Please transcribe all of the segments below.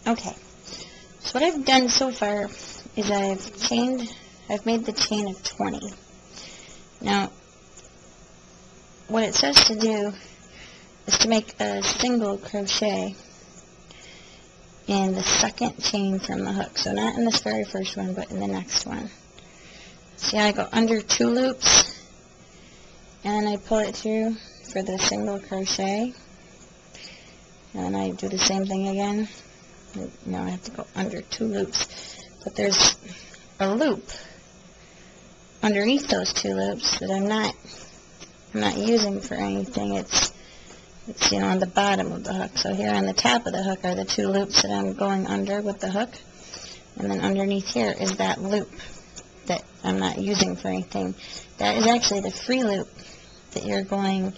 Okay, so what I've done so far is I've made the chain of 20. Now, what it says to do is to make a single crochet in the second chain from the hook. So not in this very first one, but in the next one. See how I go under 2 loops, and I pull it through for the single crochet, and I do the same thing again. Now I have to go under 2 loops, but there's a loop underneath those 2 loops that I'm not using for anything. It's on the bottom of the hook. So here on the top of the hook are the 2 loops that I'm going under with the hook, and then underneath here is that loop that I'm not using for anything. That is actually the free loop that you're going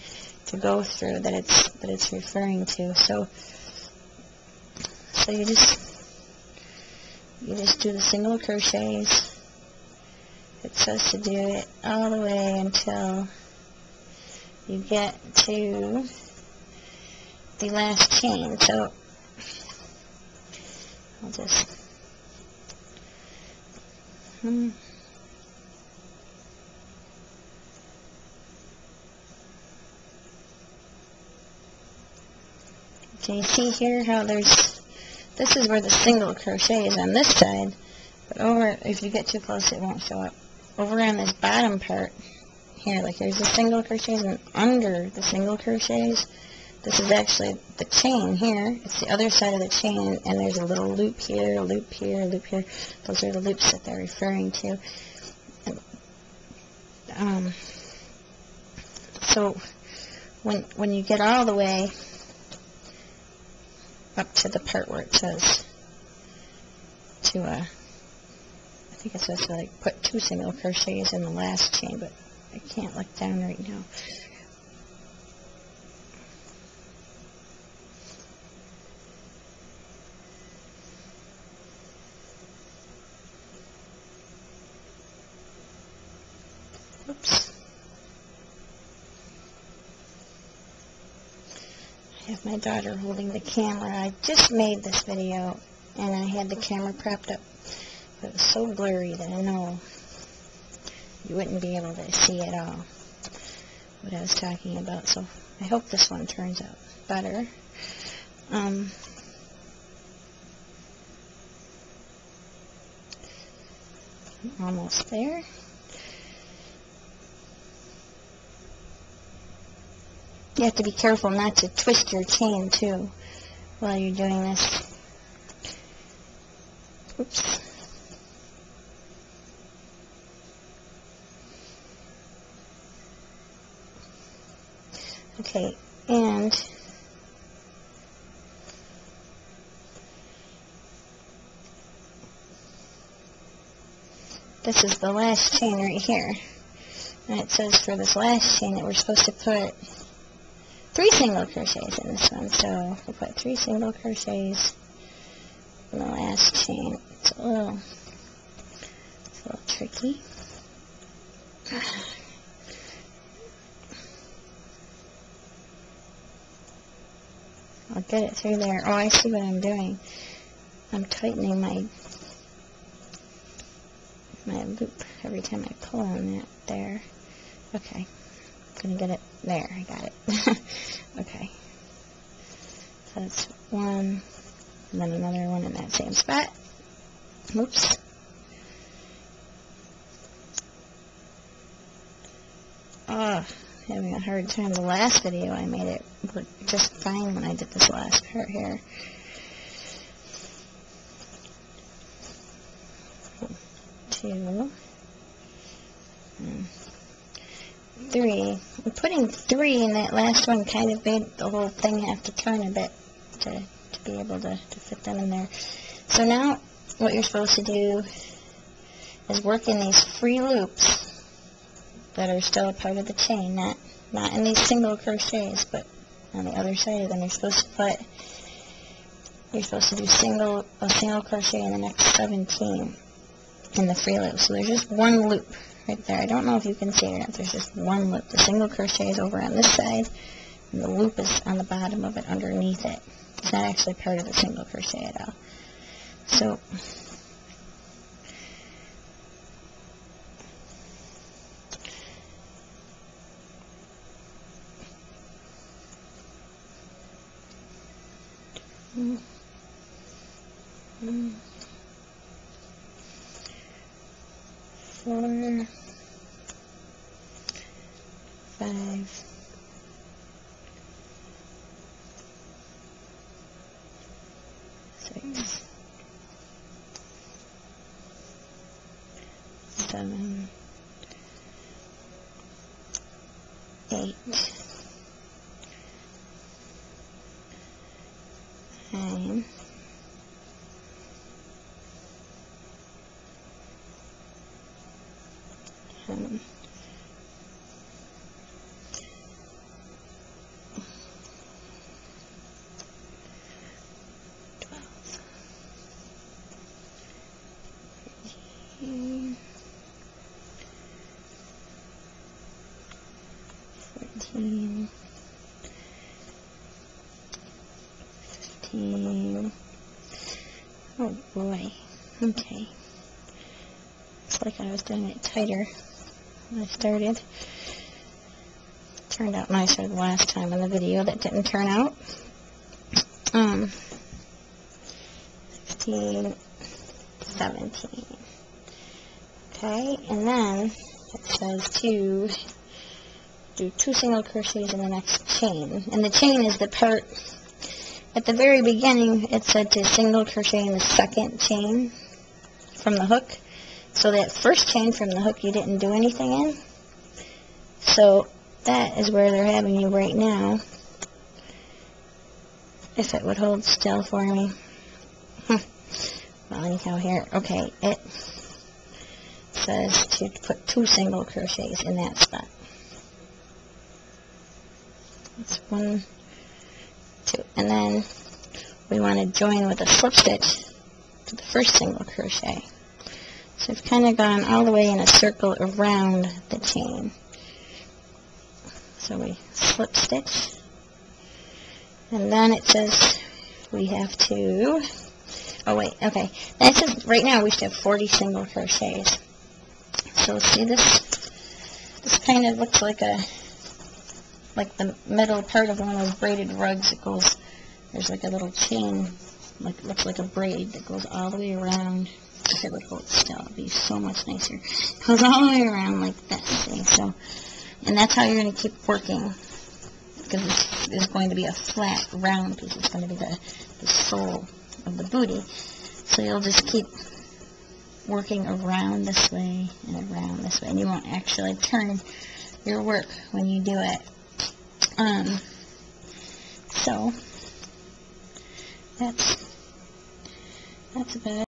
to go through, that it's referring to. So you just do the single crochets. It says to do it all the way until you get to the last chain. So I'll just can you see here how this is where the single crochet is on this side, but over, if you get too close it won't show up. Over on this bottom part here, like here's the single crochets, and under the single crochets, this is actually the chain here. It's the other side of the chain, and there's a little loop here, a loop here, a loop here. Those are the loops that they're referring to. And, so when you get all the way up to the part where it says to, I think it says to like put 2 single crochets in the last chain, but I can't look down right now. Oops. I have my daughter holding the camera. I just made this video and I had the camera propped up, but it was so blurry that I know you wouldn't be able to see at all what I was talking about. So I hope this one turns out better. Almost there. You have to be careful not to twist your chain too while you're doing this. Oops. Okay, and this is the last chain right here. And it says for this last chain that we're supposed to put 3 single crochets in this one. So we'll put 3 single crochets in the last chain. It's a little tricky. I'll get it through there. Oh, I see what I'm doing. I'm tightening my loop every time I pull on that there. Okay. I'm going to get it there. I got it. Okay. So that's one, and then another one in that same spot. Oops. Oh, having a hard time. The last video I made it work just fine when I did this last part here. 2 and 3. And putting 3 in that last one kind of made the whole thing have to turn a bit to be able to fit them in there. So now what you're supposed to do is work in these free loops that are still a part of the chain, not in these single crochets, but on the other side of them. You're supposed to do a single crochet in the next 17 in the free loop. So there's just one loop right there. I don't know if you can see it or not. There's just one loop. The single crochet is over on this side, and the loop is on the bottom of it underneath it. It's not actually part of the single crochet at all. So four, 5, 6, 7, 8, 9, 10, 14, 15. Oh boy. Okay. It's like I was doing it tighter when I started. Turned out nicer the last time in the video. That didn't turn out. 16, 17. Okay, and then it says to do 2 single crochets in the next chain. And the chain is the part at the very beginning. It said to single crochet in the second chain from the hook. So that first chain from the hook you didn't do anything in. So that is where they're having you right now. If it would hold still for me. Well, anyhow, here, okay, it says to put 2 single crochets in that spot. That's 1, 2, and then we want to join with a slip stitch to the first single crochet. So we've kind of gone all the way in a circle around the chain. So we slip stitch, and then it says we have to, oh wait, okay, then it says right now we should have 40 single crochets. So see this kind of looks like the middle part of one of those braided rugs. It goes, there's like a little chain, like it looks like a braid that goes all the way around. If it would hold still, it'd be so much nicer. It goes all the way around like this, see? So, and that's how you're going to keep working, because this is going to be a flat, round piece. It's going to be the sole of the booty. So you'll just keep working around this way and around this way, and you won't actually turn your work when you do it. So that's about it.